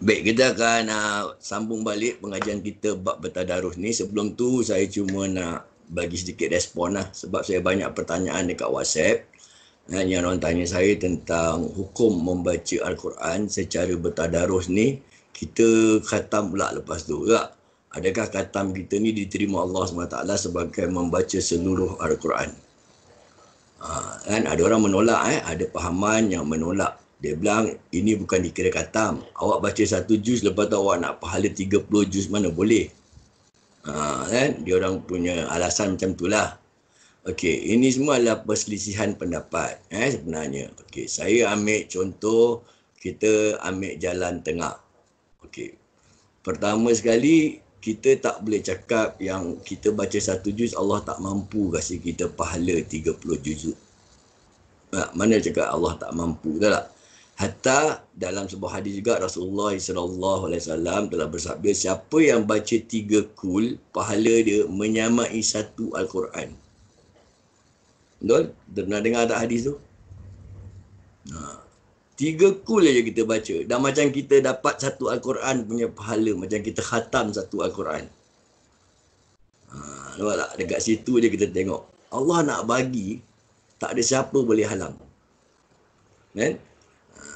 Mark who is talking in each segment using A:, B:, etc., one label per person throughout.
A: Baik, kita akan sambung balik pengajian kita bab bertadarus ni. Sebelum tu saya cuma nak bagi sedikit respon lah. Sebab saya banyak pertanyaan dekat WhatsApp. Yang orang tanya saya tentang hukum membaca Al-Quran secara bertadarus ni. Kita khatam pula lepas tu tak? Adakah khatam kita ni diterima Allah SWT sebagai membaca seluruh Al-Quran? Kan ada orang menolak, ada pahaman yang menolak. Dia bilang ini bukan dikira khatam. Awak baca satu juz, lepas tu awak nak pahala 30 juz, mana boleh. Kan dia orang punya alasan macam itulah. Okey, ini semua adalah perselisihan pendapat sebenarnya. Okey, saya ambil contoh, kita ambil jalan tengah. Okey. Pertama sekali, kita tak boleh cakap yang kita baca satu juz Allah tak mampu kasih kita pahala 30 juz. Mana cakap Allah tak mampu, betul tak? Hatta dalam sebuah hadis juga Rasulullah SAW telah bersabda, siapa yang baca 3 kul, pahala dia menyamai satu Al-Quran. Betul? Pernah dengar tak hadis tu? 3 kul aja kita baca. Dan macam kita dapat satu Al-Quran punya pahala. Macam kita khatam satu Al-Quran. Nampak tak? Dekat situ je kita tengok. Allah nak bagi, tak ada siapa boleh halang. Kan?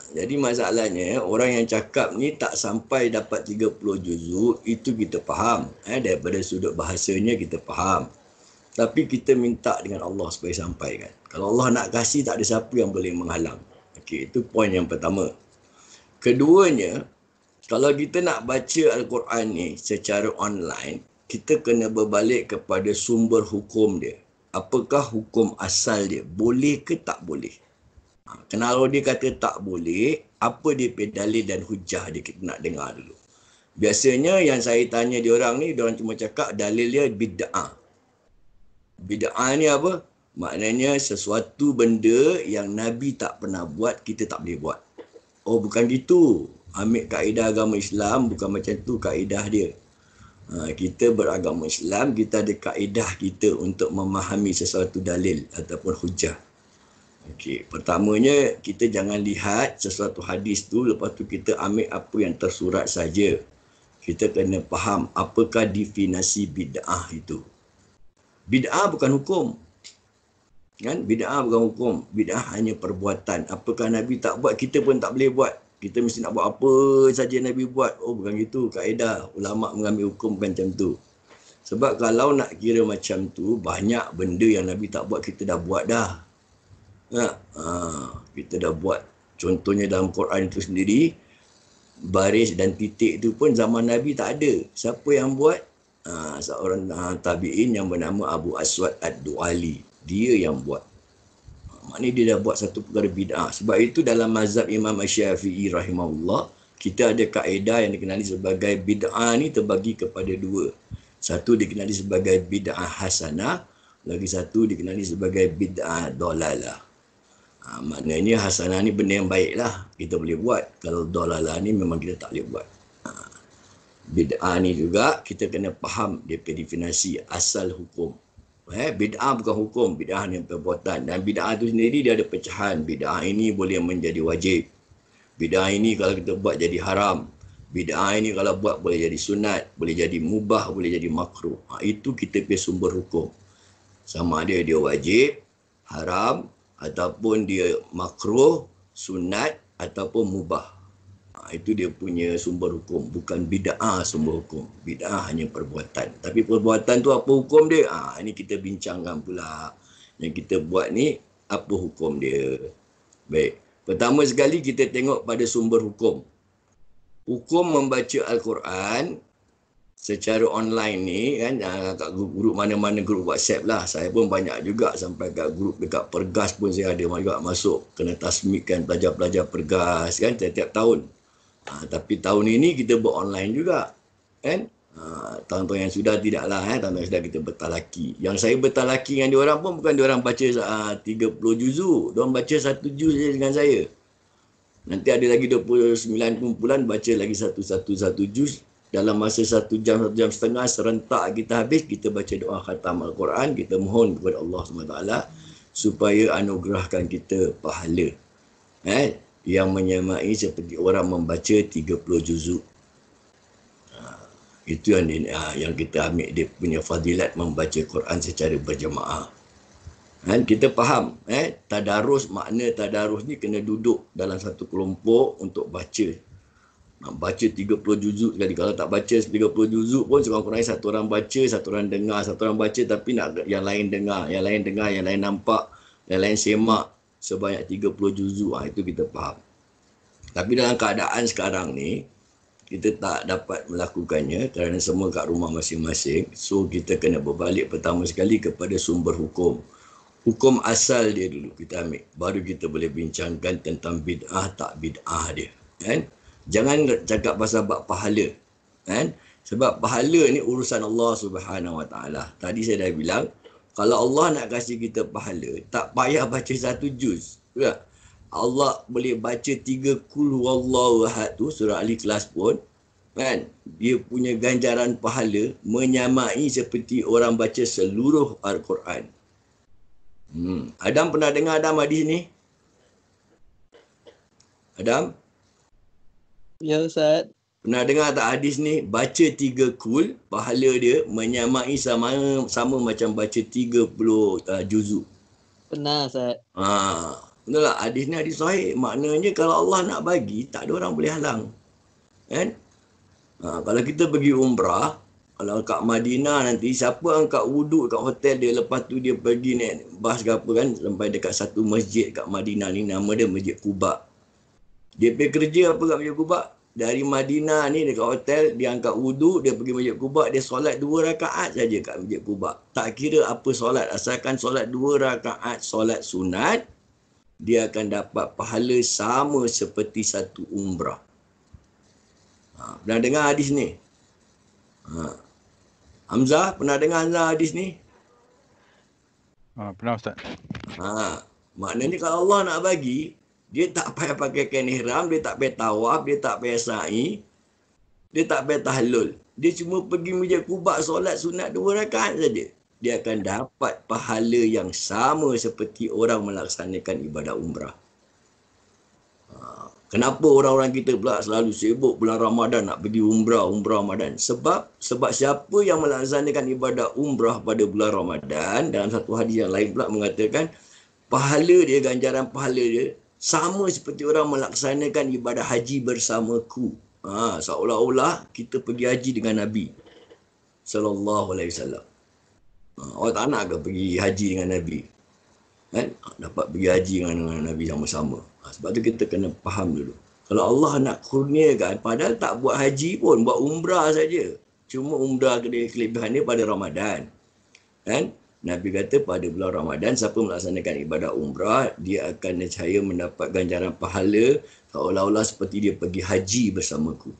A: Jadi masalahnya, orang yang cakap ni tak sampai dapat 30 juzuk, itu kita faham. Daripada sudut bahasanya kita faham. Tapi kita minta dengan Allah supaya sampai kan. Kalau Allah nak kasih, tak ada siapa yang boleh menghalang. Okey, itu poin yang pertama. Keduanya, kalau kita nak baca Al-Quran ni secara online, kita kena berbalik kepada sumber hukum dia. Apakah hukum asal dia? Boleh ke tak boleh? Kalau dia kata tak boleh, apa dia dalil dan hujah dia, kita nak dengar dulu. Biasanya yang saya tanya diorang ni, diorang cuma cakap dalil dia bid'ah. Bid'ah ni apa? Maknanya sesuatu benda yang Nabi tak pernah buat, kita tak boleh buat. Oh, bukan gitu. Ambil kaedah agama Islam, bukan macam tu kaedah dia. Kita beragama Islam, kita ada kaedah kita untuk memahami sesuatu dalil ataupun hujah. Okey, pertamanya kita jangan lihat sesuatu hadis tu, lepas tu kita ambil apa yang tersurat saja. Kita kena faham apakah definisi bid'ah itu. Bid'ah bukan hukum. Kan? Bid'ah bukan hukum. Bid'ah hanya perbuatan. Apakah Nabi tak buat, kita pun tak boleh buat. Kita mesti nak buat apa saja Nabi buat. Oh, bukan gitu kaedah. Ulama mengambil hukum bukan macam tu. Sebab kalau nak kira macam tu, banyak benda yang Nabi tak buat, kita dah buat dah. Kita dah buat. Contohnya dalam Quran itu sendiri, baris dan titik itu pun zaman Nabi tak ada. Siapa yang buat? Seorang tabi'in yang bernama Abu Aswad Ad-Du'ali. Dia yang buat. Maknanya dia dah buat satu perkara bid'ah. Sebab itu dalam mazhab Imam Syafi'i rahimahullah, kita ada kaedah yang dikenali sebagai bid'ah ni terbagi kepada dua. Satu dikenali sebagai bid'ah hasanah, lagi satu dikenali sebagai bid'ah dolalah. Maknanya hasanah ni benda yang baik lah, kita boleh buat. Kalau dolalah ni memang kita tak boleh buat. Bid'ah ni juga kita kena faham dia definisi asal hukum. Bid'ah bukan hukum, bid'ah ni perbuatan. Dan bid'ah tu sendiri dia ada pecahan. Bid'ah ini boleh menjadi wajib. Bid'ah ini kalau kita buat jadi haram. Bid'ah ini kalau buat boleh jadi sunat, boleh jadi mubah, boleh jadi makruh. Itu kita punya sumber hukum. Sama ada dia wajib, haram, ataupun dia makruh, sunat, ataupun mubah. Itu dia punya sumber hukum. Bukan bid'ah sumber hukum. Bid'ah hanya perbuatan. Tapi perbuatan tu apa hukum dia? Ini kita bincangkan pula. Yang kita buat ni, apa hukum dia? Baik. Pertama sekali kita tengok pada sumber hukum. Hukum membaca Al-Quran secara online ni kan, kat grup mana-mana, grup WhatsApp lah. Saya pun banyak juga sampai kat grup dekat Pergas pun saya ada juga masuk. Kena tasmikkan pelajar-pelajar Pergas kan setiap tahun. Tapi tahun ini kita buat online juga kan. Tahun-tahun yang sudah tidaklah, tahun yang sudah kita bertalaki. Yang saya bertalaki dengan diorang pun bukan diorang baca 30 juzuk. Diorang baca 1 juz je dengan saya. Nanti ada lagi 29 kumpulan baca lagi satu juz. Dalam masa 1 jam, 1 jam setengah serentak kita habis, kita baca doa khatam Al-Quran, kita mohon kepada Allah SWT supaya anugerahkan kita pahala. yang menyamai seperti orang membaca 30 juzuk. Itu yang kita ambil dia punya fadilat membaca Quran secara berjemaah. Kan kita faham, tadarus, makna tadarus ni kena duduk dalam satu kelompok untuk baca. Nak baca 30 juzuk sekali. Kalau tak baca 30 juzuk pun sekurang-kurangnya satu orang baca, satu orang dengar, satu orang baca tapi nak yang lain dengar, yang lain nampak, yang lain semak sebanyak 30 juzuk. Itu kita faham. Tapi dalam keadaan sekarang ni, kita tak dapat melakukannya kerana semua kat rumah masing-masing. So, kita kena berbalik pertama sekali kepada sumber hukum. Hukum asal dia dulu kita ambil. Baru kita boleh bincangkan tentang bid'ah tak bid'ah dia. Kan? Jangan cakap pasal bab pahala. Kan? Sebab pahala ni urusan Allah Subhanahu Wa Taala. Tadi saya dah bilang, kalau Allah nak kasih kita pahala, tak payah baca satu juz. Tak? Allah boleh baca 3 kul huwallahu ahad tu, surah Al-Ikhlas pun, kan? Dia punya ganjaran pahala menyamai seperti orang baca seluruh Al-Quran. Adam pernah dengar Adam hadis ni? Adam?
B: Ya Ustaz.
A: Pernah dengar tak hadis ni? Baca 3 kul, pahala dia menyamai sama macam baca 30 juzuk.
B: Pernah Ustaz.
A: Betul tak? Hadis ni hadis sahih. Maknanya kalau Allah nak bagi, tak ada orang boleh halang. Kan? Kalau kita pergi umrah, kalau kat Madinah nanti, siapa angkat wuduk kat hotel dia, lepas tu dia pergi naik bas ke apa kan, sampai dekat satu masjid kat Madinah ni, nama dia Masjid Quba. Dia pergi kerja apa kat Masjid Quba? Dari Madinah ni dekat hotel, dia angkat wuduk, dia pergi Masjid Quba, dia solat 2 rakaat saja kat Masjid Quba. Tak kira apa solat, asalkan solat 2 rakaat solat sunat, dia akan dapat pahala sama seperti satu umrah. Pernah dengar hadis ni? Hamzah, pernah dengar Hamzah hadis ni?
C: Pernah Ustaz.
A: Maknanya kalau Allah nak bagi, dia tak payah pakai kain ihram, dia tak payah tawaf, dia tak payah sa'i, dia tak payah tahlul. Dia cuma pergi Masjid Quba solat sunat 2 rakaat saja. Dia akan dapat pahala yang sama seperti orang melaksanakan ibadah umrah. Kenapa orang-orang kita pula selalu sibuk bulan Ramadan nak pergi umrah Ramadan? Sebab siapa yang melaksanakan ibadah umrah pada bulan Ramadan, dalam satu hadis yang lain pula mengatakan, pahala dia, ganjaran pahala dia, sama seperti orang melaksanakan ibadah haji bersamaku. Seolah-olah kita pergi haji dengan Nabi sallallahu alaihi wasallam. Orang tak nak ke pergi haji dengan Nabi? Kan? Dapat pergi haji dengan Nabi sama-sama. Sebab tu kita kena faham dulu. Kalau Allah nak kurniakan, padahal tak buat haji pun, buat umrah saja. Cuma umrah kelebihan dia pada Ramadan. Kan? Nabi kata pada bulan Ramadan, siapa melaksanakan ibadah umrah, dia akan nescaya mendapat ganjaran pahala seolah-olah seperti dia pergi haji bersamaku.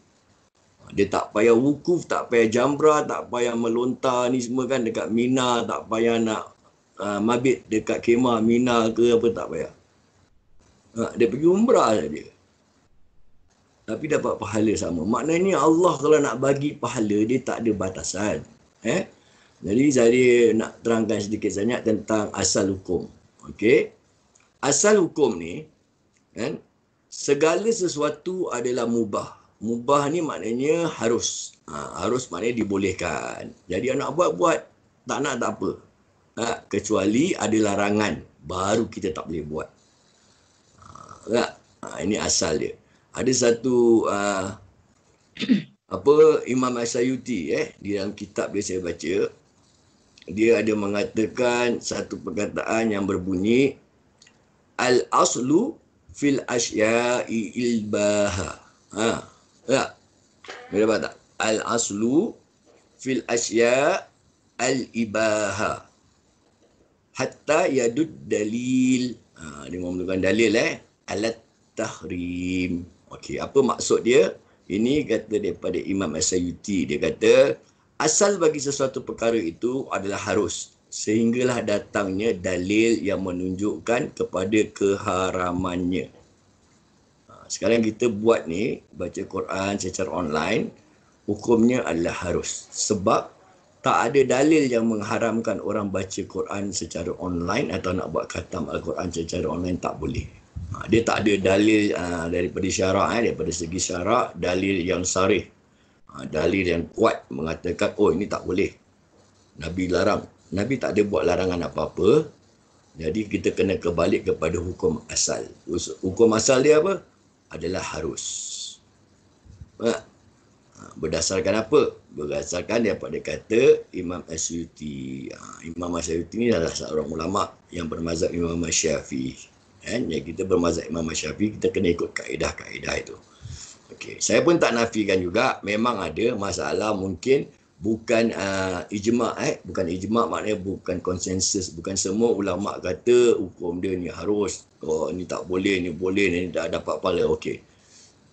A: Dia tak payah wukuf, tak payah jamrah, tak payah melontar ni semua kan dekat Mina, tak payah nak mabit dekat kemah Mina ke apa, tak payah. Dia pergi umrah saja. Tapi dapat pahala sama. Maknanya Allah kalau nak bagi pahala, dia tak ada batasan. Jadi saya nak terangkan sedikit banyak tentang asal hukum. Okey. Asal hukum ni, kan, segala sesuatu adalah mubah. Mubah ni maknanya harus. Harus maknanya dibolehkan. Jadi nak buat, tak nak tak apa. Kecuali ada larangan, baru kita tak boleh buat. Ini asal dia. Ada satu Imam As-Sayuti di dalam kitab dia saya baca, dia ada mengatakan satu perkataan yang berbunyi al-aslu fil asya'i ilbaha. Boleh dapat tak? Al-aslu fil asya' al-ibaha hatta yadud dalil. Dia memerlukan dalil alat tahrim. Okey, apa maksud dia? Ini kata daripada Imam As-Sayuti. Dia kata asal bagi sesuatu perkara itu adalah harus, sehinggalah datangnya dalil yang menunjukkan kepada keharamannya. Sekarang kita buat ni, baca Quran secara online, hukumnya adalah harus. Sebab tak ada dalil yang mengharamkan orang baca Quran secara online atau nak buat khatam Al-Quran secara online, tak boleh. Dia tak ada dalil daripada syarak, daripada segi syarak, dalil yang sarih. Dalil yang kuat mengatakan, oh ini tak boleh. Nabi larang. Nabi tak ada buat larangan apa-apa. Jadi kita kena kebalik kepada hukum asal. Hukum asal dia apa? Adalah harus. Berdasarkan apa? Berdasarkan daripada kata Imam Asyuti. Imam Asyuti ni adalah seorang ulama yang bermazhab Imam Syafi'i. Yang kita bermazhab Imam Syafi'i, kita kena ikut kaedah-kaedah itu. Okey, saya pun tak nafikan juga memang ada masalah mungkin bukan ijma', bukan ijma' maknanya bukan konsensus, bukan semua ulama kata hukum dia ni harus, oh ni tak boleh, ni boleh, ni tak dapat pahala. Okey.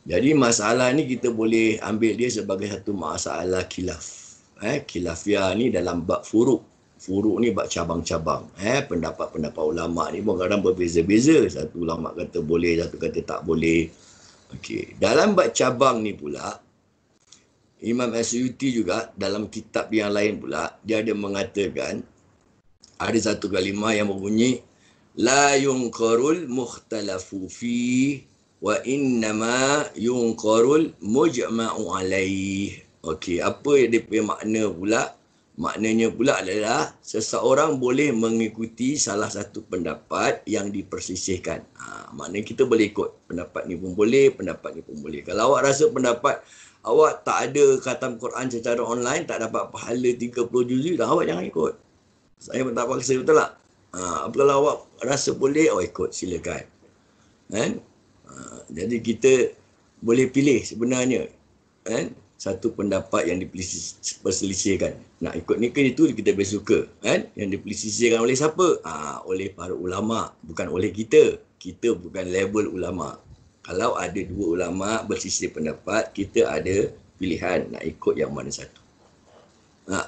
A: Jadi masalah ni kita boleh ambil dia sebagai satu masalah khilaf. Khilafiyah ni dalam bab furuk. Furuk ni bab cabang-cabang. Pendapat-pendapat ulama' ni pun kadang berbeza-beza. Satu ulama' kata boleh, satu kata tak boleh. Okey. Dalam bab cabang ni pula, Imam Asyuti juga dalam kitab yang lain pula, dia ada mengatakan, ada satu kalimah yang berbunyi, La yunqarul mukhtalafu fi wa innama yunqarul mujma'u alaih. Okey, apa dia punya makna pula? Maknanya pula adalah seseorang boleh mengikuti salah satu pendapat yang dipersisihkan. Maknanya kita boleh ikut. Pendapat ni pun boleh, pendapat ni pun boleh. Kalau awak rasa pendapat awak tak ada khatam Quran secara online, tak dapat pahala 30 juzuk, dah awak jangan ikut. Saya pun tak paksa, betul tak? Kalau awak rasa boleh, awak ikut, silakan. Kan? Jadi kita boleh pilih sebenarnya. Kan? Satu pendapat yang diperselisihkan. Nak ikut ni ke itu, kita boleh suka. Kan? Yang diperselisihkan oleh siapa? Oleh para ulama'. Bukan oleh kita. Kita bukan level ulama'. Kalau ada dua ulama' berselisih pendapat, kita ada pilihan nak ikut yang mana satu.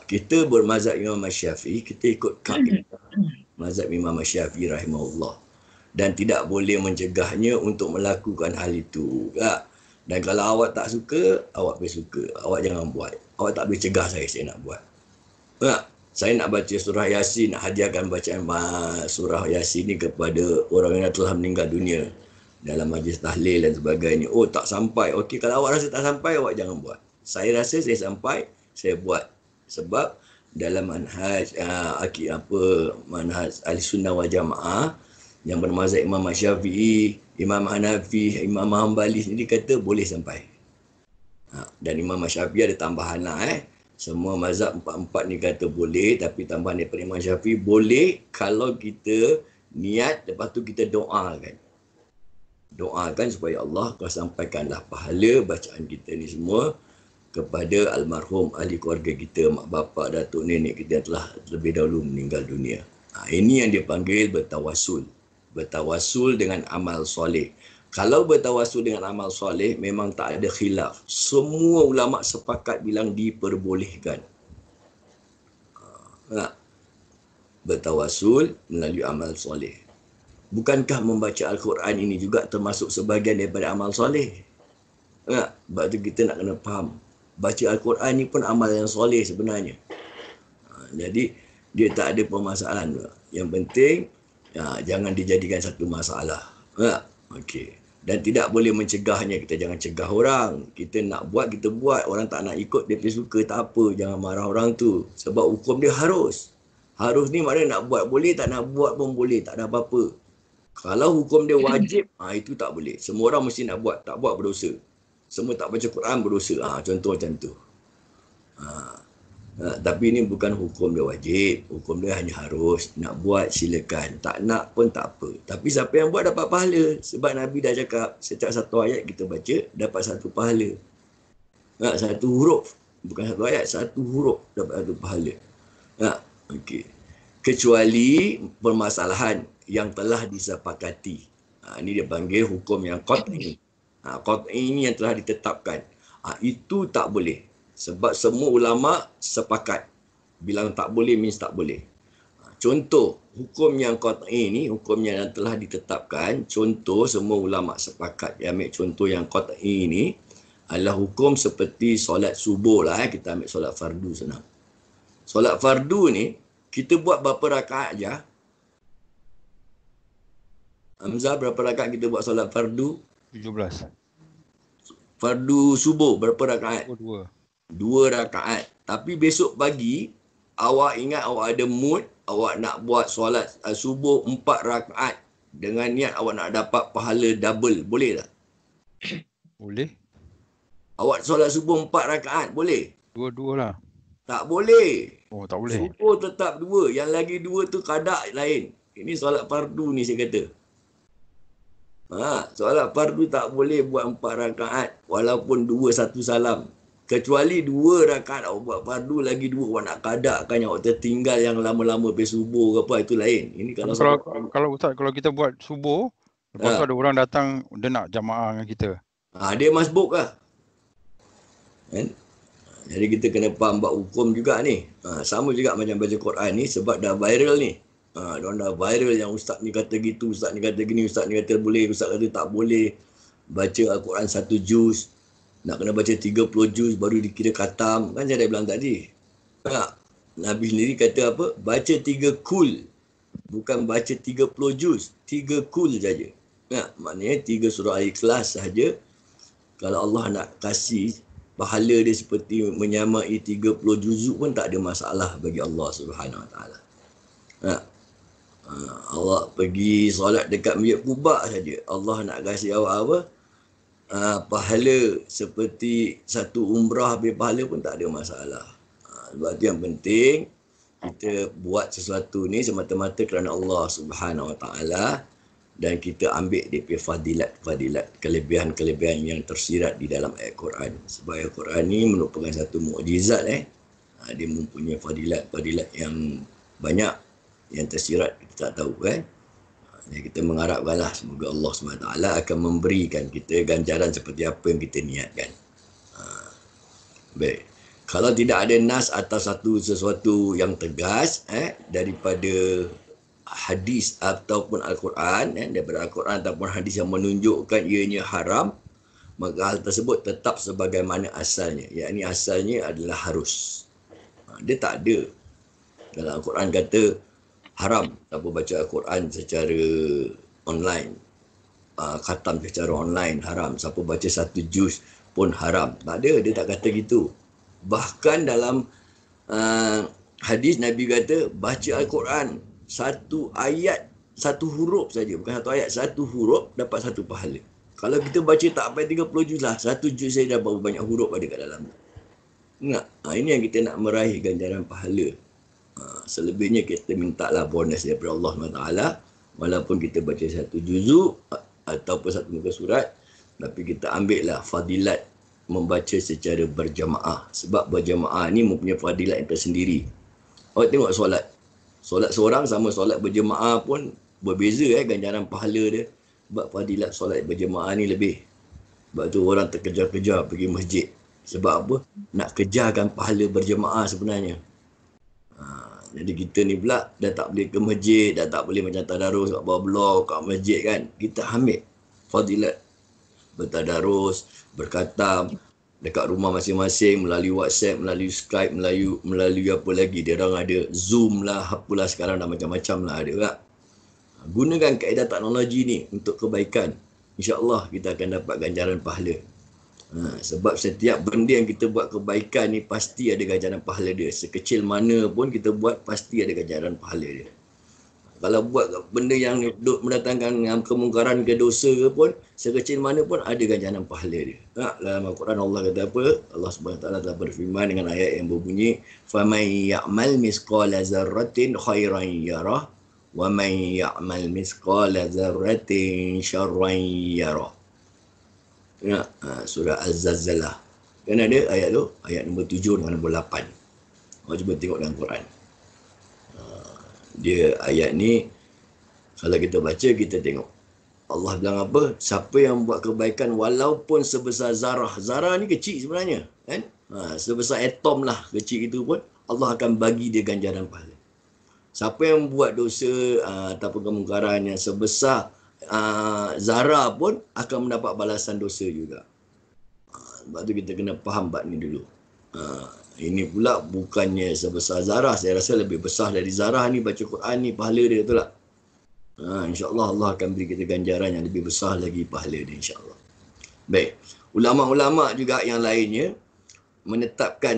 A: Kita bermazhab Imam Syafi'i, kita ikut kaedah mazhab Imam Syafi'i rahimahullah. Dan tidak boleh mencegahnya untuk melakukan hal itu. Dan kalau awak tak suka, awak boleh suka. Awak jangan buat. Awak tak boleh cegah saya nak buat. Saya nak baca surah Yasin, nak hadiahkan bacaan surah Yasin ni kepada orang yang telah meninggal dunia dalam majlis tahlil dan sebagainya. Oh, tak sampai. Okey, kalau awak rasa tak sampai, awak jangan buat. Saya rasa saya sampai, saya buat. Sebab dalam manhaj manhaj Ahlussunnah wal Jamaah yang bermazhab Imam Syafi'i, Imam Hanafi, Imam Hanbali sendiri kata boleh sampai. Dan Imam Syafi'i ada tambahan lah. Semua mazhab empat-empat ni kata boleh, tapi tambahan daripada Imam Syafi'i boleh kalau kita niat, lepas tu kita doakan. Doakan supaya Allah kau sampaikanlah pahala bacaan kita ni semua kepada almarhum ahli keluarga kita, mak bapak, datuk, nenek kita yang telah lebih dahulu meninggal dunia. Ini yang dipanggil bertawassul. Bertawassul dengan amal soleh. Kalau bertawassul dengan amal soleh, memang tak ada khilaf. Semua ulama' sepakat bilang diperbolehkan. Bertawassul melalui amal soleh. Bukankah membaca Al-Quran ini juga termasuk sebahagian daripada amal soleh? Sebab tu kita nak kena faham. Baca Al-Quran ni pun amal yang soleh sebenarnya. Jadi, dia tak ada permasalahan. Yang penting, jangan dijadikan satu masalah. Okey. Dan tidak boleh mencegahnya. Kita jangan cegah orang. Kita nak buat, kita buat. Orang tak nak ikut, dia pergi suka, tak apa. Jangan marah orang tu. Sebab hukum dia harus. Harus ni maknanya nak buat boleh, tak nak buat pun boleh. Tak ada apa-apa. Kalau hukum dia wajib, itu tak boleh. Semua orang mesti nak buat. Tak buat berdosa. Semua tak baca Quran berdosa. Contoh macam tu. Tapi ini bukan hukum dia wajib. Hukum dia hanya harus. Nak buat silakan. Tak nak pun tak apa. Tapi siapa yang buat dapat pahala. Sebab Nabi dah cakap, setiap satu ayat kita baca, dapat satu pahala. Satu huruf. Bukan satu ayat, satu huruf dapat satu pahala. Okey. Kecuali permasalahan yang telah disepakati. Ini dia panggil hukum yang qat'i. Qat'i ini yang telah ditetapkan. Itu tak boleh. Sebab semua ulama sepakat. Bilang tak boleh means tak boleh. Contoh, hukum yang qat'i ni, hukum yang telah ditetapkan, contoh semua ulama sepakat. Ambil contoh yang qat'i ni adalah hukum seperti solat subuh lah. Kita ambil solat fardu senang. Solat fardu ni, kita buat berapa rakaat je. Hamzah, berapa rakaat kita buat solat fardu?
C: 17.
A: Fardu subuh, berapa rakaat?
C: Dua.
A: 2 rakaat. Tapi besok pagi, awak ingat awak ada mood, awak nak buat solat subuh 4 rakaat. Dengan niat awak nak dapat pahala double. Boleh tak?
C: Boleh?
A: Awak solat subuh 4 rakaat, boleh?
C: Dua-dua lah.
A: Tak boleh.
C: Oh, tak boleh.
A: Subuh tetap 2. Yang lagi 2 tu kadak lain. Ini solat fardu ni saya kata. Solat fardu tak boleh buat 4 rakaat. Walaupun 2 1 salam. Kecuali 2 rakaat awak buat fardu, lagi 2 awak nak kadakkan, awak tertinggal yang lama-lama pergi subuh ke apa, itu lain. Ini kalau
C: kalau Ustaz, kalau kita buat subuh, lepas tu ada orang datang, dia nak jamaah dengan kita.
A: Dia masbuk lah. Kan? Jadi kita kena faham bab hukum juga ni. Sama juga macam baca Quran ni, sebab dah viral ni. Diorang dah viral yang ustaz ni kata gitu, ustaz ni kata gini, ustaz ni kata boleh, ustaz kata tak boleh. Baca Al-Quran 1 juz, nak kena baca 30 juz baru dikira khatam. Kan saya dah bilang tadi. Nabi sendiri kata apa? Baca 3 kul. Bukan baca 30 juz. 3 kul saja. Maknanya 3 surah Al-Ikhlas sahaja. Kalau Allah nak kasih pahala dia seperti menyamai 30 juzuk pun tak ada masalah bagi Allah Subhanahu Wa Taala. Awak pergi solat dekat Masjid Quba saja, Allah nak kasih awak apa? Pahala seperti satu umrah habis pahala pun tak ada masalah. Sebab tu yang penting kita buat sesuatu ni semata-mata kerana Allah Subhanahu Wa Taala, dan kita ambil dia punya fadilat, kelebihan-kelebihan yang tersirat di dalam ayat Quran. Sebab ayat Quran ni merupakan satu mukjizat. Dia mempunyai fadilat yang banyak yang tersirat, kita tak tahu kan. Jadi kita mengharapkanlah semoga Allah SWT akan memberikan kita ganjaran seperti apa yang kita niatkan. Baik. Kalau tidak ada nas atau sesuatu yang tegas daripada hadis ataupun Al-Quran, daripada Al-Quran ataupun hadis yang menunjukkan ianya haram, maka hal tersebut tetap sebagaimana asalnya. Yakni asalnya adalah harus. Dia tak ada. Dalam Al-Quran kata haram siapa baca Al-Quran secara online, khatam secara online haram. Siapa baca 1 juz pun haram. Tak ada, dia tak kata gitu. Bahkan dalam hadis Nabi kata baca Al-Quran 1 ayat 1 huruf saja, bukan 1 ayat, 1 huruf dapat 1 pahala. Kalau kita baca tak sampai 30 juz lah, 1 juz saya dah berapa banyak huruf ada kat dalam. Ingat, ini yang kita nak meraih ganjaran pahala. Selebihnya kita mintalah bonus daripada Allah SWT, walaupun kita baca 1 juzuk ataupun 1 muka surat, tapi kita ambil lah fadilat membaca secara berjamaah. Sebab berjamaah ni mempunyai fadilat yang tersendiri. Awak tengok solat seorang sama solat berjemaah pun berbeza ganjaran pahala dia. Sebab fadilat solat berjemaah ni lebih. Sebab tu orang terkejar-kejar pergi masjid. Sebab apa? Nak kejarkan pahala berjemaah sebenarnya. Jadi kita ni pula dah tak boleh ke masjid, dah tak boleh macam tadarus kat bawah blok, kat masjid kan. Kita ambil fadilat bertadarus, berkhatam dekat rumah masing-masing, melalui WhatsApp, melalui Skype, melalui apa lagi, dia orang ada Zoom lah, apalah sekarang dah macam-macam lah ada tak. Gunakan kaedah teknologi ni untuk kebaikan, insya-Allah kita akan dapat ganjaran pahala. Sebab setiap benda yang kita buat kebaikan ni pasti ada ganjaran pahala dia. Sekecil mana pun kita buat pasti ada ganjaran pahala dia. Kalau buat benda yang mendatangkan kemungkaran ke dosa ke pun, sekecil mana pun ada ganjaran pahala dia. Dalam Al-Quran Allah kata apa? Allah SWT telah berfirman dengan ayat yang berbunyi, فَمَنْ يَعْمَلْ مِثْقَالَ ذَرَّةٍ خَيْرًا يَرَهُ وَمَنْ يَعْمَلْ مِثْقَالَ ذَرَّةٍ شَرًّا يَرَهُ. Surah Az-Zalzalah. Kan ada ayat tu? Ayat nombor 7 dengan nombor 8. Awak cuba tengok dalam Quran. Dia ayat ni kalau kita baca kita tengok Allah bilang apa? Siapa yang buat kebaikan walaupun sebesar zarah. Zarah ni kecil sebenarnya, kan? Sebesar atom lah kecil itu pun Allah akan bagi dia ganjaran pahala. Siapa yang buat dosa ataupun kemungkaran yang sebesar zarah pun akan mendapat balasan dosa juga. Sebab tu kita kena faham bab ni dulu. Ini pula bukannya sebesar zarah. Saya rasa lebih besar dari zarah ni baca Quran ni pahala dia, betul tak? InsyaAllah Allah akan beri kita ganjaran yang lebih besar lagi pahala dia, insyaAllah. Baik. Ulama-ulama juga yang lainnya menetapkan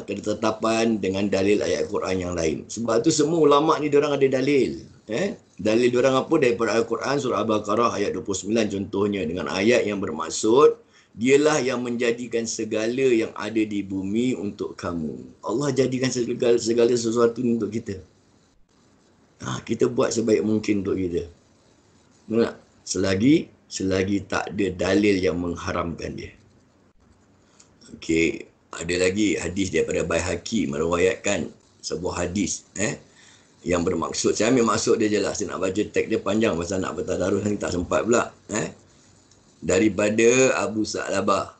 A: ketetapan dengan dalil ayat Quran yang lain. Sebab tu semua ulama ni diorang ada dalil. Dalil diorang apa? Daripada Al-Quran surah Al-Baqarah ayat 29 contohnya, dengan ayat yang bermaksud dialah yang menjadikan segala yang ada di bumi untuk kamu. Allah jadikan segala sesuatu untuk kita. Kita buat sebaik mungkin untuk kita. Tak? Selagi tak ada dalil yang mengharamkan dia. Okey, ada lagi hadis daripada Baihaqi meriwayatkan sebuah hadis yang bermaksud, saya ambil maksud dia je lah, saya nak baca teks dia panjang pasal nak bertadarus nanti tak sempat pula. Daripada Abu Sa'labah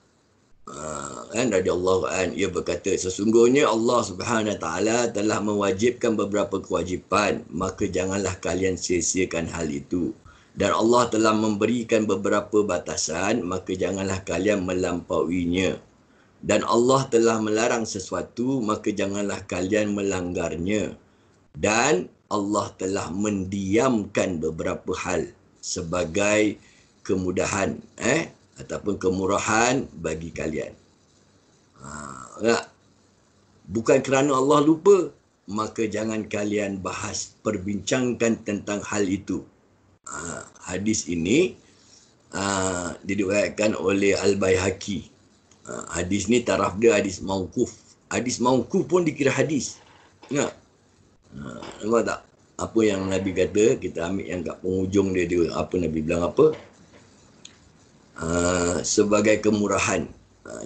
A: radhiyallahu an, ia berkata, sesungguhnya Allah Subhanahu Wa Taala telah mewajibkan beberapa kewajipan, maka janganlah kalian sia-siakan hal itu. Dan Allah telah memberikan beberapa batasan, maka janganlah kalian melampauinya. Dan Allah telah melarang sesuatu, maka janganlah kalian melanggarnya. Dan Allah telah mendiamkan beberapa hal sebagai kemudahan ataupun kemurahan bagi kalian. Bukan kerana Allah lupa, maka jangan kalian bahas, perbincangkan tentang hal itu. Hadis ini diriwayatkan oleh Al-Baihaqi. Hadis ni taraf dia hadis mauquf. Hadis mauquf pun dikira hadis. Nampak tak? Apa yang Nabi kata, kita ambil yang kat penghujung dia apa Nabi bilang apa? Sebagai kemurahan.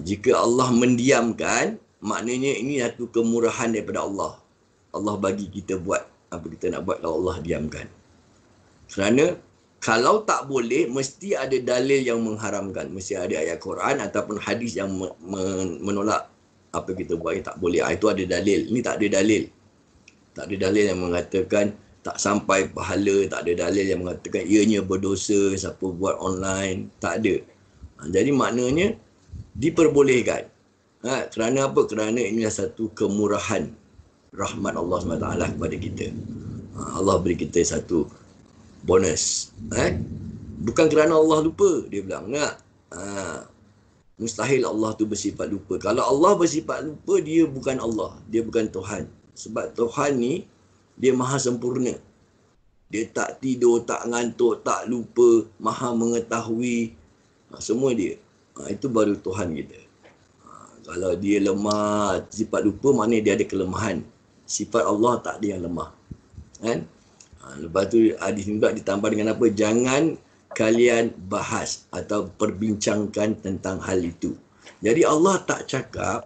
A: Jika Allah mendiamkan, maknanya ini satu kemurahan daripada Allah. Allah bagi kita buat apa kita nak buat kalau Allah diamkan. Kerana kalau tak boleh, mesti ada dalil yang mengharamkan. Mesti ada ayat Quran ataupun hadis yang menolak apa kita buat yang tak boleh. Itu ada dalil. Ini tak ada dalil. Tak ada dalil yang mengatakan tak sampai pahala. Tak ada dalil yang mengatakan ianya berdosa siapa buat online. Tak ada. Jadi maknanya diperbolehkan. Kerana apa? Kerana inilah satu kemurahan rahmat Allah SWT kepada kita. Allah beri kita satu bonus. Bukan kerana Allah lupa. Dia bilang, mustahil Allah tu bersifat lupa. Kalau Allah bersifat lupa, dia bukan Allah. Dia bukan Tuhan. Sebab Tuhan ni, dia maha sempurna. Dia tak tidur, tak ngantuk, tak lupa, maha mengetahui. Semua dia. Itu baru Tuhan kita. Kalau dia lemah, sifat lupa, maknanya dia ada kelemahan. Sifat Allah tak ada yang lemah. Kan? Lepas tu hadis juga ditambah dengan apa? Jangan kalian bahas atau perbincangkan tentang hal itu. Jadi Allah tak cakap,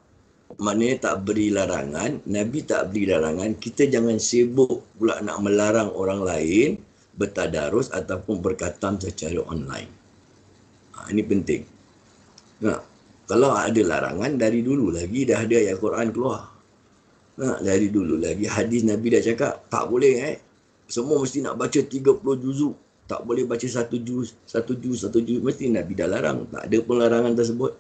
A: maknanya tak beri larangan, Nabi tak beri larangan, kita jangan sibuk pula nak melarang orang lain bertadarus ataupun berkhatam secara online. Ini penting. Kalau ada larangan, dari dulu lagi dah ada ayat Quran keluar. Dari dulu lagi hadis Nabi dah cakap, tak boleh semua mesti nak baca 30 juzuk. Tak boleh baca satu juz. Mesti Nabi dah larang. Tak ada pun larangan tersebut.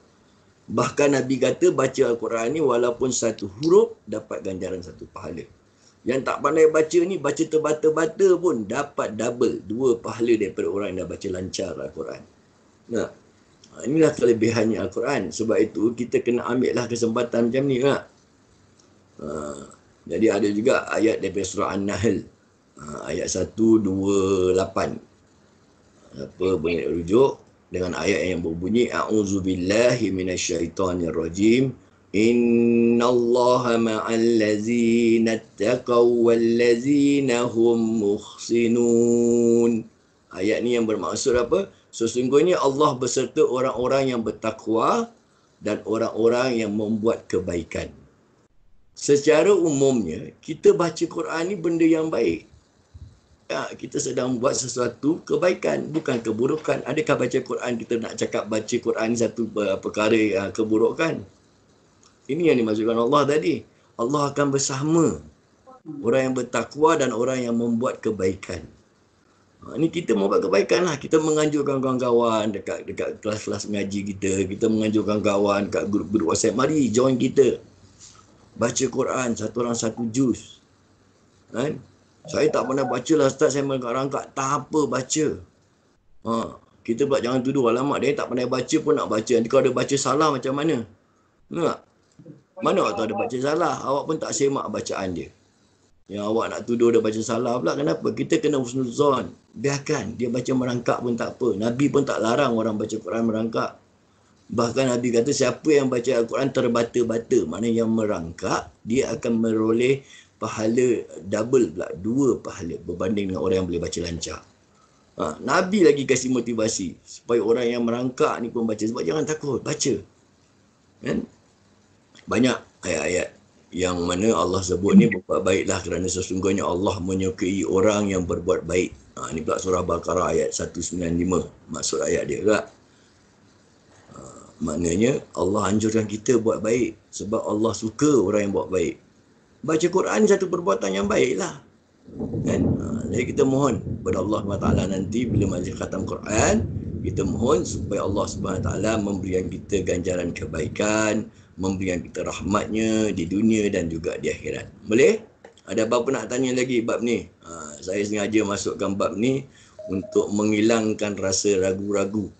A: Bahkan Nabi kata baca Al-Quran ni walaupun satu huruf dapat ganjaran satu pahala. Yang tak pandai baca ni, baca terbata-bata pun dapat double. 2 pahala daripada orang yang dah baca lancar Al-Quran. Inilah kelebihannya Al-Quran. Sebab itu kita kena ambil lah kesempatan macam ni. Jadi ada juga ayat daripada surah An-Nahl. Ayat 128. Apa bunyi rujuk? Dengan ayat yang berbunyi a'udzubillahi minasyaitonirrajim. Innallaha ma'al ladzina taqaw wal ladzina hum muhsinun. Ayat ni yang bermaksud apa? Sesungguhnya Allah beserta orang-orang yang bertakwa dan orang-orang yang membuat kebaikan. Secara umumnya, kita baca Quran ni benda yang baik. Kita sedang buat sesuatu kebaikan, bukan keburukan. Adakah baca Quran kita nak cakap baca Quran ni satu perkara keburukan? Ini yang dimaksudkan Allah tadi. Allah akan bersama orang yang bertakwa dan orang yang membuat kebaikan. Ini kita mau buat kebaikan lah. Kita menganjurkan kawan-kawan dekat kelas-kelas mengaji kita. Kita menganjurkan kawan kat grup-grup WhatsApp. Mari join kita. Baca Quran, satu orang satu juz. Kan? Saya tak pernah baca lah Ustaz, saya merangkak. Tak apa baca. Kita pula jangan tuduh, alamak dia tak pandai baca pun nak baca. Nanti kalau dia baca salah macam mana? Betul tak? Mana awak tahu dia baca salah? Awak pun tak semak bacaan dia. Yang awak nak tuduh dia baca salah pula, kenapa? Kita kena husnuzon. Biarkan dia baca merangkak pun tak apa. Nabi pun tak larang orang baca Quran merangkak. Bahkan Nabi kata siapa yang baca Al-Quran terbata-bata, mana yang merangkak, dia akan meroleh pahala double pula, 2 pahala berbanding dengan orang yang boleh baca lancar. Nabi lagi kasih motivasi supaya orang yang merangkak ni pun baca. Sebab jangan takut, baca. Kan? Banyak ayat-ayat yang mana Allah sebut ni berbuat baiklah kerana sesungguhnya Allah menyukai orang yang berbuat baik. Ini pula surah Baqarah ayat 195. Maksud ayat dia tak? Maknanya Allah anjurkan kita buat baik sebab Allah suka orang yang buat baik. Baca Quran satu perbuatan yang baiklah. Kan? Jadi kita mohon kepada Allah SWT nanti bila majlis khatam Quran, kita mohon supaya Allah SWT memberikan kita ganjaran kebaikan, memberikan kita rahmatnya di dunia dan juga di akhirat. Boleh? Ada apa-apa nak tanya lagi bab ni? Saya sengaja masukkan bab ni untuk menghilangkan rasa ragu-ragu.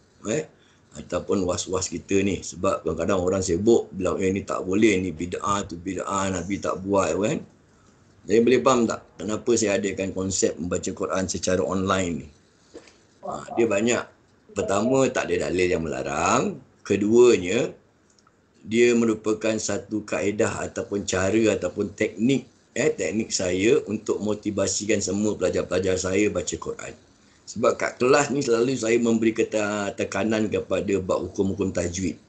A: Ataupun was-was kita ni. Sebab kadang-kadang orang sibuk bilang ni tak boleh, ni bid'ah tu bid'ah, Nabi tak buat kan. Jadi boleh faham tak kenapa saya adakan konsep membaca Quran secara online ni? Dia banyak. Pertama, tak ada dalil yang melarang. Keduanya, dia merupakan satu kaedah ataupun cara ataupun teknik saya untuk motivasikan semua pelajar-pelajar saya baca Quran. Sebab kat kelas ni selalu saya memberi tekanan kepada bab hukum-hukum tajwid.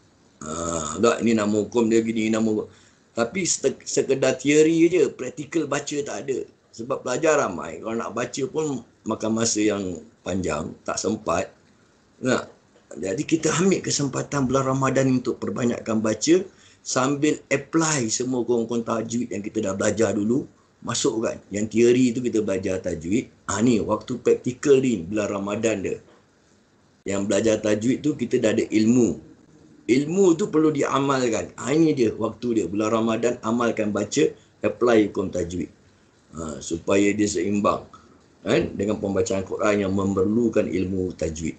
A: Tak, ini nama hukum dia gini, nama hukum. Tapi sekedar teori je, praktikal baca tak ada. Sebab pelajar ramai, kalau nak baca pun makan masa yang panjang, tak sempat. Nah, jadi kita ambil kesempatan bulan Ramadan untuk perbanyakkan baca sambil apply semua hukum-hukum tajwid yang kita dah belajar dulu. Masukkan. Yang teori tu kita belajar tajwid. Ni waktu praktikal ni bulan Ramadan dia. Yang belajar tajwid tu kita dah ada ilmu. Ilmu tu perlu diamalkan. Ini dia waktu dia. Bulan Ramadan amalkan baca, apply hukum tajwid. Supaya dia seimbang kan, dengan pembacaan Quran yang memerlukan ilmu tajwid.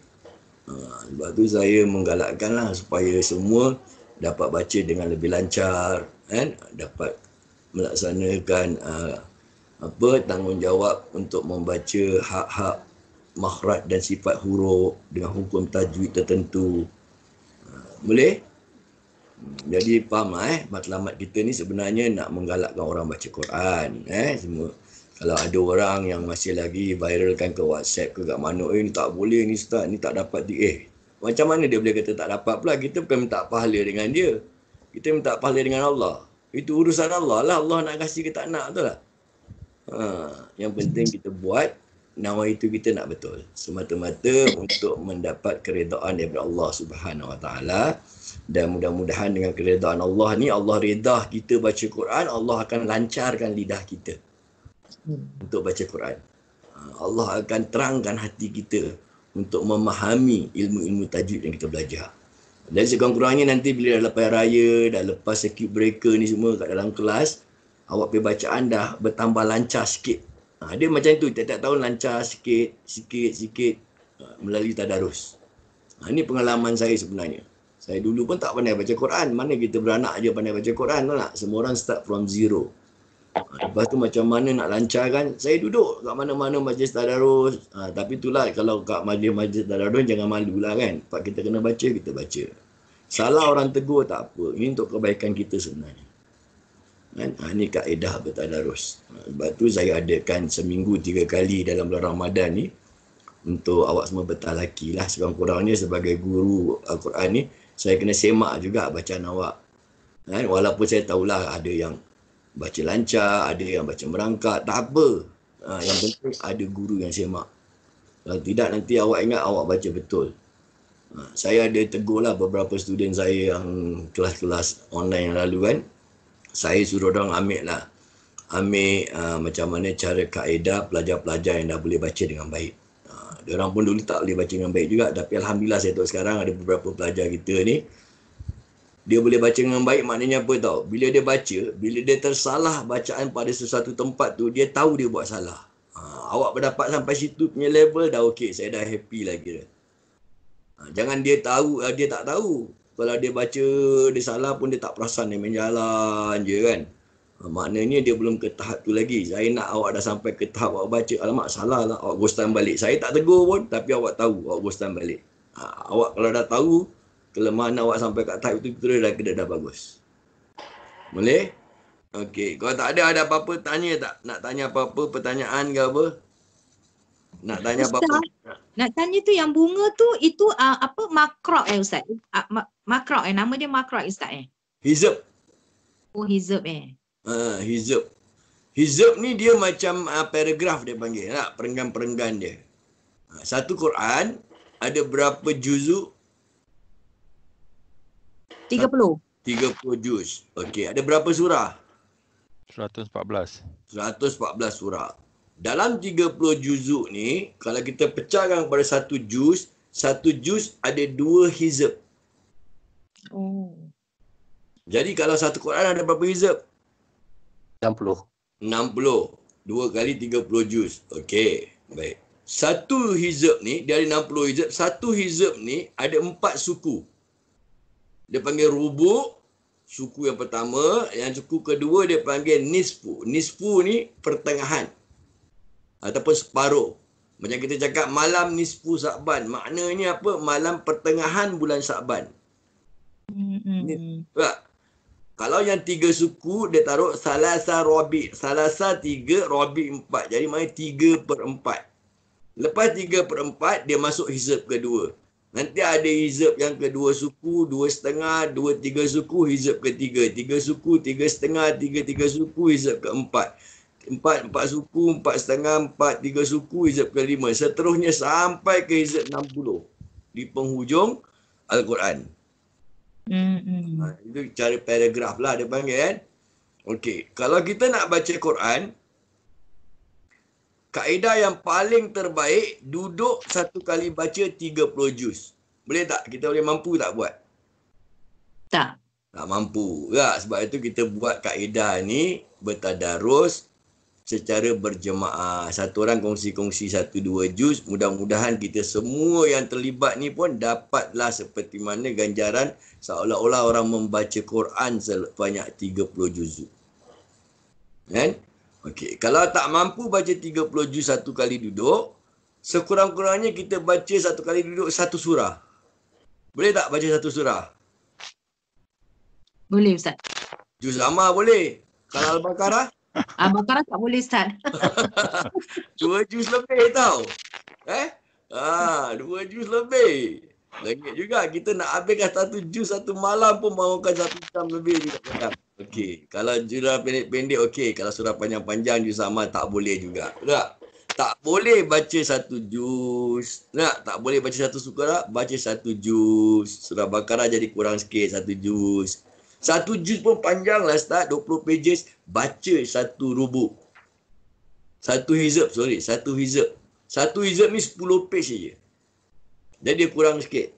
A: Sebab tu saya menggalakkanlah supaya semua dapat baca dengan lebih lancar, kan? Dapat melaksanakan tanggungjawab untuk membaca hak-hak makhraj dan sifat huruf dengan hukum tajwid tertentu. Boleh? Jadi faham matlamat kita ni sebenarnya nak menggalakkan orang baca Quran. Semua. Kalau ada orang yang masih lagi viralkan ke WhatsApp ke kat mana, ni tak boleh ni Ustaz, ni tak dapat macam mana dia boleh kata tak dapat pula? Kita bukan minta pahala dengan dia. Kita minta pahala dengan Allah. Itu urusan Allah lah. Allah nak kasih ke tak nak, betul tak? Yang penting kita buat, nawa itu kita nak betul. Semata-mata untuk mendapat keredaan daripada Allah Subhanahu Wa Taala. Dan mudah-mudahan dengan keredaan Allah ni, Allah redah kita baca Quran, Allah akan lancarkan lidah kita untuk baca Quran. Allah akan terangkan hati kita untuk memahami ilmu-ilmu tajwid yang kita belajar. Dan sekurang-kurangnya nanti bila dah lepas raya, dah lepas circuit breaker ni semua kat dalam kelas, awak punya bacaan dah bertambah lancar sikit. Dia macam tu, tiap-tiap tahun lancar sikit melalui tadarus. Ini pengalaman saya sebenarnya. Saya dulu pun tak pandai baca Quran. Mana kita beranak je pandai baca Quran, tahu tak? Semua orang start from zero. Lepas tu macam mana nak lancarkan, saya duduk kat mana-mana majlis tadarus. Tapi itulah, kalau kat majlis tadarus jangan malulah kan. Sebab kita kena baca, kita baca. Salah orang tegur tak apa. Ini untuk kebaikan kita sebenarnya. Kan? Ini kaedah bertadarus. Sebab tu saya adakan seminggu 3 kali dalam bulan Ramadan ni. Untuk awak semua bertalaki lah. Sekurang-kurangnya sebagai guru Al-Quran ni, saya kena semak juga bacaan awak. Kan? Walaupun saya tahulah ada yang baca lancar, ada yang baca merangkak, tak apa. Yang penting ada guru yang semak. Kalau tidak nanti awak ingat awak baca betul. Saya ada tegurlah beberapa student saya yang kelas-kelas online yang lalu kan. Saya suruh orang ambil macam mana cara kaedah pelajar-pelajar yang dah boleh baca dengan baik. Diorang pun dulu tak boleh baca dengan baik juga, tapi alhamdulillah saya tahu sekarang ada beberapa pelajar kita ni dia boleh baca dengan baik. Maknanya apa tau? Bila dia baca, bila dia tersalah bacaan pada sesuatu tempat tu, dia tahu dia buat salah. Awak berdapat sampai situ punya level dah okey, saya dah happy lagi dah. Jangan dia tahu, dia tak tahu. Kalau dia baca, dia salah pun dia tak perasan, dia main jalan je kan. Maknanya dia belum ke tahap tu lagi. Saya nak awak dah sampai ke tahap awak baca, alamak salah lah, awak ghostan balik. Saya tak tegur pun, tapi awak tahu, awak ghostan balik. Awak kalau dah tahu, kelemahan awak sampai kat tahap itu, terus dah bagus. Boleh? Okey, kalau tak ada apa-apa tanya tak? Nak tanya apa-apa, pertanyaan ke apa? Nak tanya apa-apa?
D: Nak tanya tu yang bunga tu itu apa makrok Ustaz? Makrok nama dia makrok Ustaz
A: Hizab.
D: Oh hizab
A: Hizab. Hizab ni dia macam paragraf dia panggil tak? Perenggan-perenggan dia. Satu Quran ada berapa juzuk?
D: 30.
A: 30 juz. Okey, ada berapa surah?
C: 114.
A: 114 surah. Dalam 30 juzuk ni, kalau kita pecahkan kepada satu juz ada 2 hizab.
D: Oh.
A: Jadi kalau satu Quran ada berapa hizab?
E: 60.
A: 60. 2 kali 30 juz. Okey, baik. Satu hizab ni, dari 60 hizab, satu hizab ni ada 4 suku. Dia panggil rubuk, suku yang pertama. Yang suku kedua dia panggil nisfu. Nisfu ni pertengahan. Ataupun separuh. Macam kita cakap malam nisfu Sa'ban. Maknanya apa? Malam pertengahan bulan Sa'ban. Tak? Kalau yang 3 suku, dia taruh salasa rabi'. Salasa 3, rabi' 4. Jadi maknanya 3/4. Lepas 3/4, dia masuk hizab kedua. Nanti ada hizab yang kedua suku, 2,5, 2-3 suku, hizab ketiga. 3 suku, 3,5, 3 suku, hizab keempat. 4 suku, 4,5, 4, 3 suku, hizab ke-5. Seterusnya sampai ke hizab 60. Di penghujung Al-Quran. Itu cara paragraf lah dia panggil kan. Okey, kalau kita nak baca Quran, kaedah yang paling terbaik, duduk satu kali baca 30 juz. Boleh tak? Kita boleh mampu tak buat?
D: Tak.
A: Tak mampu. Tak, sebab itu kita buat kaedah ni bertadarus secara berjemaah. Satu orang kongsi-kongsi 1-2 juz. Mudah-mudahan kita semua yang terlibat ni pun dapatlah seperti mana ganjaran seolah-olah orang membaca Quran sebanyak 30 juzuk. Kan? Okey, kalau tak mampu baca 30 juz satu kali duduk, sekurang-kurangnya kita baca satu kali duduk satu surah. Boleh tak baca satu surah?
D: Boleh Ustaz.
A: Juz Amma boleh. Kalau Al-Baqarah?
D: Al-Baqarah tak boleh Ustaz.
A: 2 juz lebih tau. 2 juz lebih. Lagi juga kita nak habiskan 1 juz satu malam pun mahukan 1 jam lebih juga kadang. Okey, kalau surah pendek-pendek okey, kalau surah panjang-panjang juz sama tak boleh juga. Tak? Tak boleh baca 1 juz. Tak boleh baca 1 surah, baca 1 juz. Surah Baqarah jadi kurang sikit 1 juz. 1 juz pun panjang lah Ustaz, 20 pages, baca 1 rubuk. 1 hizab, 1 hizab. 1 hizab ni 10 page saja. Jadi dia kurang sikit.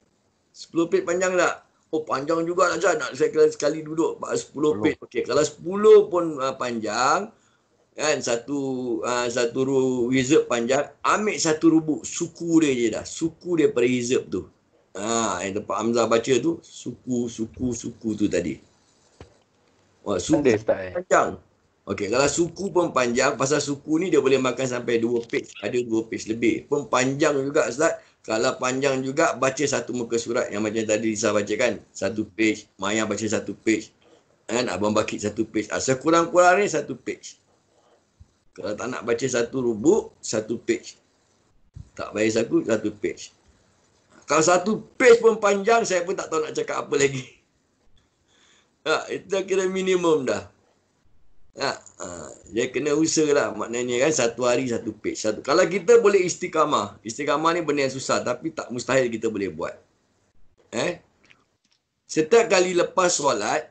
A: 10 page panjang tak? Oh panjang juga lah Ustaz, nak saya sekali duduk 10 page. Okey, kalau 10 pun panjang, kan satu hizab panjang, ambil 1 rubuk, suku dia je dah. Suku dia pada hizab tu. Yang tempat Hamzah baca tu, suku tu tadi. Wah, suku panjang. Okey, kalau suku pun panjang, pasal suku ni dia boleh makan sampai 2 page. Ada 2 page lebih. Pun panjang juga Ustaz. Kalau panjang juga, baca 1 muka surat yang macam tadi Lisa baca kan. 1 page. Maya baca 1 page. Kan? Abang Bakit 1 page. Sekurang-kurangnya 1 page. Kalau tak nak baca 1 rubuk, 1 page. Tak bayar 1 page. Kalau 1 page pun panjang, saya pun tak tahu nak cakap apa lagi. Itu dah kira minimum dah. Dia kena usaha lah. Maknanya kan 1 hari 1 page. Kalau kita boleh istiqamah. Istiqamah ni benda yang susah. Tapi tak mustahil kita boleh buat. Setiap kali lepas solat,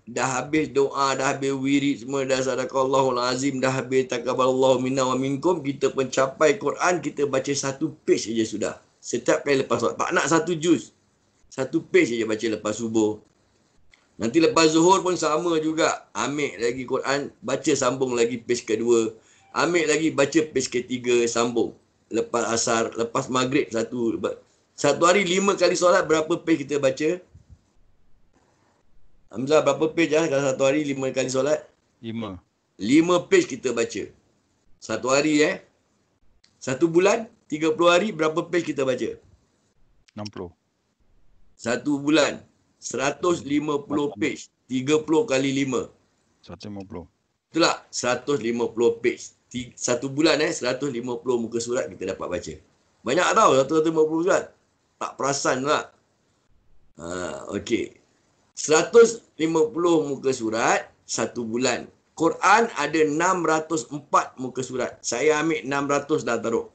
A: dah habis doa, dah habis wirid semua, dah sadaqallahul azim, dah habis taqabbalallahu minna wa minkum, kita pun capai Quran, kita baca 1 page saja sudah. Setiap kali lepas solat. Tak nak 1 juz. 1 page saja baca lepas subuh. Nanti lepas zuhur pun sama juga. Ambil lagi Quran, baca sambung lagi page kedua. Ambil lagi baca page ketiga, sambung. Lepas asar, lepas maghrib satu hari 5 kali solat, berapa page kita baca? Hamzah, berapa page kalau satu hari 5 kali solat?
C: 5.
A: 5 page kita baca. Satu hari Satu bulan, 30 hari, berapa page kita baca?
C: 60.
A: Satu bulan, 150 page. 30 kali 5.
C: 150.
A: Itulah 150 page. Satu bulan 150 muka surat kita dapat baca. Banyak tau 150 surat. Tak perasan pula. Okey. 150 muka surat satu bulan. Quran ada 604 muka surat. Saya ambil 600 dah taruh.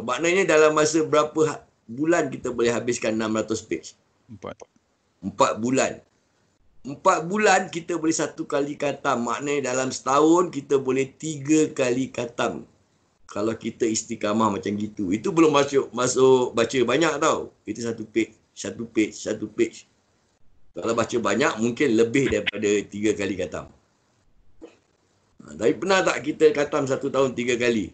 A: Maknanya dalam masa berapa bulan kita boleh habiskan 600 page? 4 bulan. 4 bulan kita boleh 1 kali khatam. Maknanya dalam setahun kita boleh 3 kali khatam. Kalau kita istiqamah macam gitu. Itu belum masuk baca banyak tau. Itu 1 page, 1 page, 1 page. Kalau baca banyak mungkin lebih daripada 3 kali khatam. Tapi pernah tak kita khatam 1 tahun 3 kali?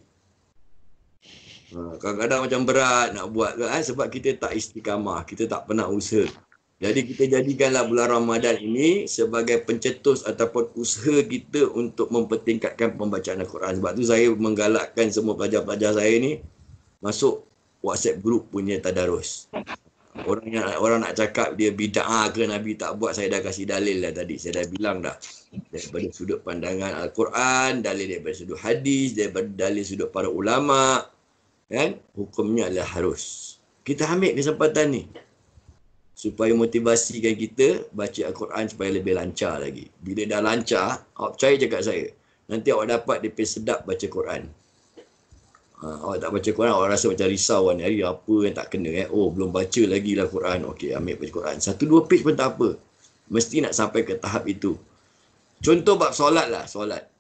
A: Kadang-kadang macam berat nak buat kan, sebab kita tak istiqamah, kita tak pernah usaha. Jadi kita jadikanlah bulan Ramadan ini sebagai pencetus ataupun usaha kita untuk mempertingkatkan pembacaan Al-Quran. Sebab tu saya menggalakkan semua pelajar-pelajar saya ni masuk WhatsApp group punya tadarus. Orang nak cakap dia bid'ah ke Nabi tak buat, saya dah kasih dalil dah tadi. Saya dah bilang dah. Daripada sudut pandangan Al-Quran, dalil daripada sudut hadis, daripada dalil sudut para ulama, kan? Hukumnya adalah harus. Kita ambil kesempatan ni supaya motivasikan kita baca Al-Quran supaya lebih lancar lagi. Bila dah lancar, awak percaya cakap saya, nanti awak dapat DP sedap baca Quran. Awak tak baca Quran, awak rasa macam risau ni, hari apa yang tak kena oh belum baca lagi lah Quran. Okey, ambil baca Quran. 1-2 page pun tak apa. Mesti nak sampai ke tahap itu. Contoh bab solat lah, solat.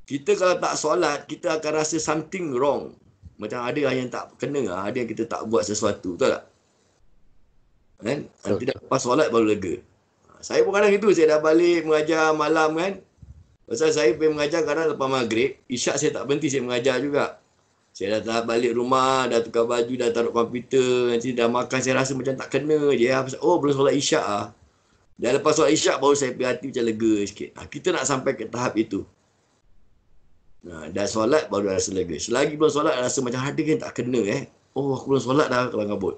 A: Kita kalau tak solat, kita akan rasa something wrong. Macam ada yang tak kena, ada yang kita tak buat sesuatu, betul tak? Kan? Nanti dah lepas solat baru lega. Saya pun kadang gitu, saya dah balik mengajar malam kan. Pasal saya pergi mengajar kadang lepas maghrib, isyak saya tak berhenti, saya mengajar juga. Saya dah balik rumah, dah tukar baju, dah taruh komputer, nanti dah makan, saya rasa macam tak kena je. Oh, belum solat isyak lah. Dan lepas solat isyak baru saya pergi hati macam lega sikit. Kita nak sampai ke tahap itu. Dah solat baru rasa lega. Selagi belum solat rasa macam ada yang tak kena Oh, aku belum solat dah kalau ngabut.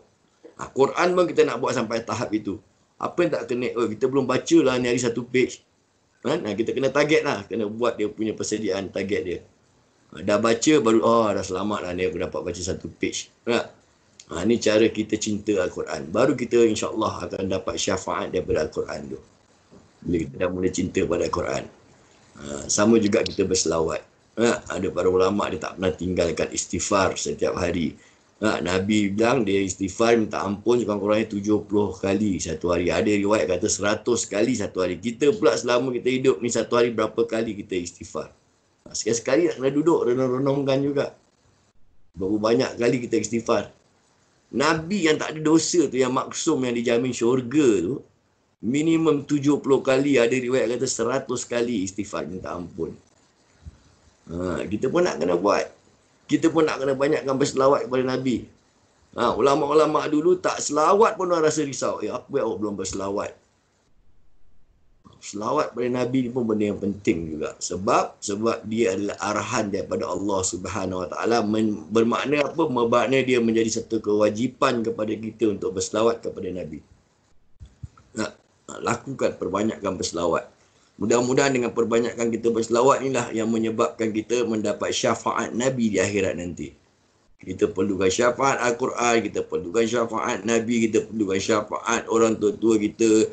A: Quran pun kita nak buat sampai tahap itu. Apa yang tak kena? Oh, kita belum baca lah ni hari 1 page. Kan? Kita kena target lah. Kena buat dia punya persediaan target dia. Dah baca baru, dah selamat lah ni aku dapat baca 1 page. Ni cara kita cinta Al-Quran. Baru kita insyaAllah akan dapat syafaat daripada Al-Quran tu. Bila kita dah mula cinta pada Al-Quran. Sama juga kita berselawat. Ada para ulama' dia tak pernah tinggalkan istighfar setiap hari. Nabi bilang dia istighfar minta ampun kurang-kurangnya 70 kali satu hari. Ada riwayat kata 100 kali satu hari. Kita pula selama kita hidup ni satu hari berapa kali kita istighfar. Sekali-sekali nak kena duduk renung-renungkan juga. Berapa banyak kali kita istighfar. Nabi yang tak ada dosa tu, yang maksum, yang dijamin syurga tu, minimum 70 kali. Ada riwayat kata 100 kali istighfar minta ampun. Kita pun nak kena buat. Kita pun nak kena banyakkan berselawat kepada Nabi. Ulama-ulama dulu tak selawat pun orang rasa risau. Apa yang awak belum berselawat? Selawat pada Nabi ni pun benda yang penting juga. Sebab dia adalah arahan daripada Allah Subhanahu Wa Taala. Bermakna apa? Bermakna dia menjadi satu kewajipan kepada kita untuk berselawat kepada Nabi. Lakukan, perbanyakkan berselawat. Mudah-mudahan dengan perbanyakkan kita berselawat inilah yang menyebabkan kita mendapat syafaat Nabi di akhirat nanti. Kita perlukan syafaat Al-Quran, kita perlukan syafaat Nabi, kita perlukan syafaat orang tua-tua kita,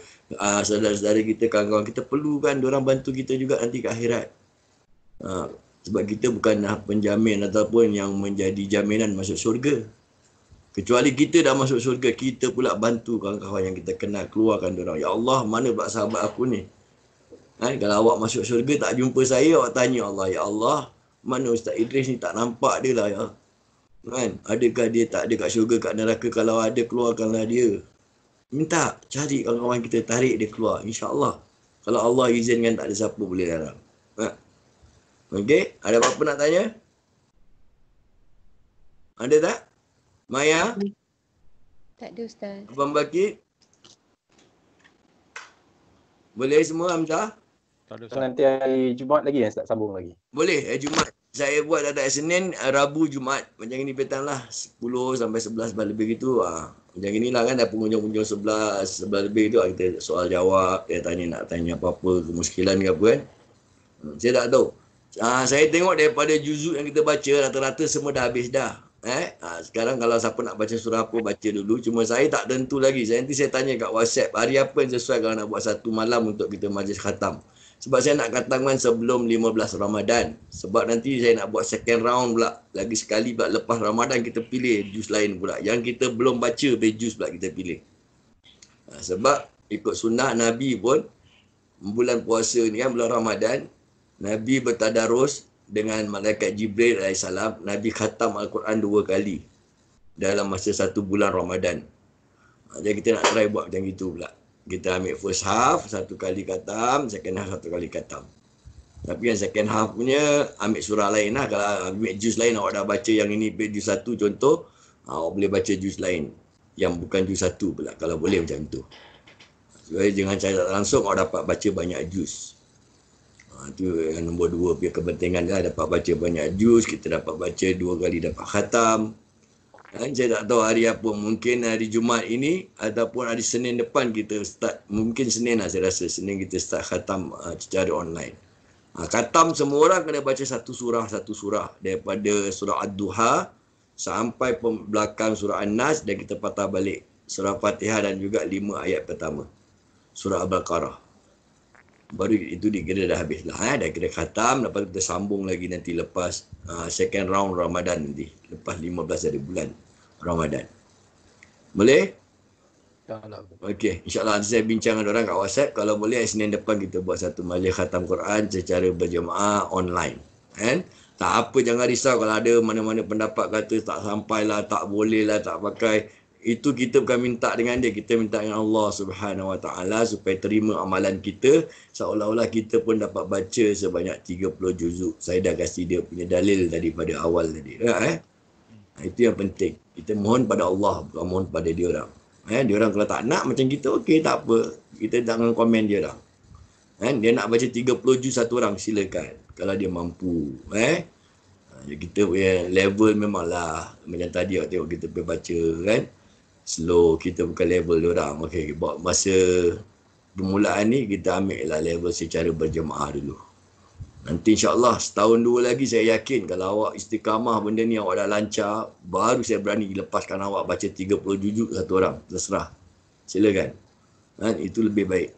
A: saudara-saudara kita, kawan-kawan kita, perlukan diorang bantu kita juga nanti ke akhirat. Sebab kita bukanlah penjamin ataupun yang menjadi jaminan masuk syurga. Kecuali kita dah masuk syurga, kita pula bantu kawan-kawan yang kita kenal, keluarkan diorang. Ya Allah, mana pula sahabat aku ni? Kalau awak masuk syurga tak jumpa saya, awak tanya Allah, ya Allah, mana Ustaz Idris ni, tak nampak dia lah ya. Adakah dia tak ada kat syurga, kat neraka? Kalau ada, keluarkanlah dia. Minta, cari kawan-kawan kita, tarik dia keluar, insya-Allah. Kalau Allah izinkan tak ada siapa boleh larang. Okey, ada apa-apa nak tanya? Ada tak? Maya?
F: Tak ada Ustaz.
A: Abang Bakit? Boleh semua Hamzah?
C: Tak ada
E: So,
C: Ustaz.
E: nanti hari Jumaat lagi yang tak sambung lagi.
A: Boleh, Jumaat. Saya buat tak Senin, Rabu, Jumaat. Macam ini petang lah. 10 sampai 11 lebih gitu. Macam inilah kan, dah pengunjung-pengunjung 11 lebih tu. Kita soal jawab, dia nak tanya apa-apa, kemuskilan ke apa kan. Saya tak tahu. Saya tengok daripada juzuk yang kita baca, rata-rata semua dah habis dah. Sekarang kalau siapa nak baca surah apa, baca dulu. Cuma saya tak tentu lagi. Nanti saya tanya kat WhatsApp, hari apa yang sesuai kalau nak buat satu malam untuk kita majlis khatam. Sebab saya nak khatamkan sebelum 15 Ramadan. Sebab nanti saya nak buat second round pula. Lagi sekali pula lepas Ramadan kita pilih juz lain pula. Yang kita belum baca, juz pula kita pilih. Sebab ikut sunnah Nabi pun, bulan puasa ni kan, bulan Ramadan, Nabi bertadarus dengan malaikat Jibril AS. Nabi khatam Al-Quran 2 kali dalam masa satu bulan Ramadan. Jadi kita nak try buat macam itu pula. Kita ambil first half, satu kali khatam, second half, satu kali khatam. Tapi yang second half punya, ambil surah lain lah. Kalau ambil juz lain, awak dah baca yang ini juz 1 contoh, awak boleh baca juz lain. Yang bukan juz 1 pula, kalau boleh macam tu. Supaya dengan cara langsung, awak dapat baca banyak juz. Itu yang nombor 2 punya kepentingan lah. Dapat baca banyak juz, kita dapat baca 2 kali dapat khatam. Saya tak tahu hari apa, mungkin hari Jumaat ini ataupun hari Senin depan kita start, mungkin Senin lah saya rasa, Senin kita start khatam secara online. Khatam semua orang kena baca satu surah daripada surah Ad-Duha sampai belakang surah An-Nas dan kita patah balik surah Fatihah dan juga 5 ayat pertama surah Al-Baqarah. Baru itu dikira dah habis lah. Dah kira khatam, lepas kita sambung lagi nanti lepas second round Ramadan nanti. Lepas 15 hari bulan Ramadan. Boleh? Okey, insyaAllah nanti saya bincang dengan orang kat WhatsApp. Kalau boleh, Senin depan kita buat satu majlis khatam Quran secara berjemaah online. Kan? Tak apa, jangan risau kalau ada mana-mana pendapat kata tak sampai lah, tak boleh lah, tak pakai. Itu kita bukan minta dengan dia, kita minta dengan Allah Subhanahu Wa Taala supaya terima amalan kita, seolah-olah kita pun dapat baca sebanyak 30 juzuk. Saya dah kasih dia punya dalil daripada awal tadi. Itu yang penting. Kita mohon pada Allah, bukan mohon pada dia orang. Dia orang kalau tak nak macam kita, okey, tak apa. Kita jangan komen dia orang. Dia nak baca 30 juz satu orang, silakan. Kalau dia mampu. Kita punya level memanglah macam tadi awak tengok kita pergi baca kan. Slow, kita bukan level diorang. Okey, buat masa permulaan ni kita ambil lah level secara berjemaah dulu. Nanti insyaAllah setahun 2 lagi saya yakin kalau awak istiqamah benda ni, awak dah lancar, baru saya berani lepaskan awak baca 30 juzuk satu orang. Terserah. Silakan. Itu lebih baik.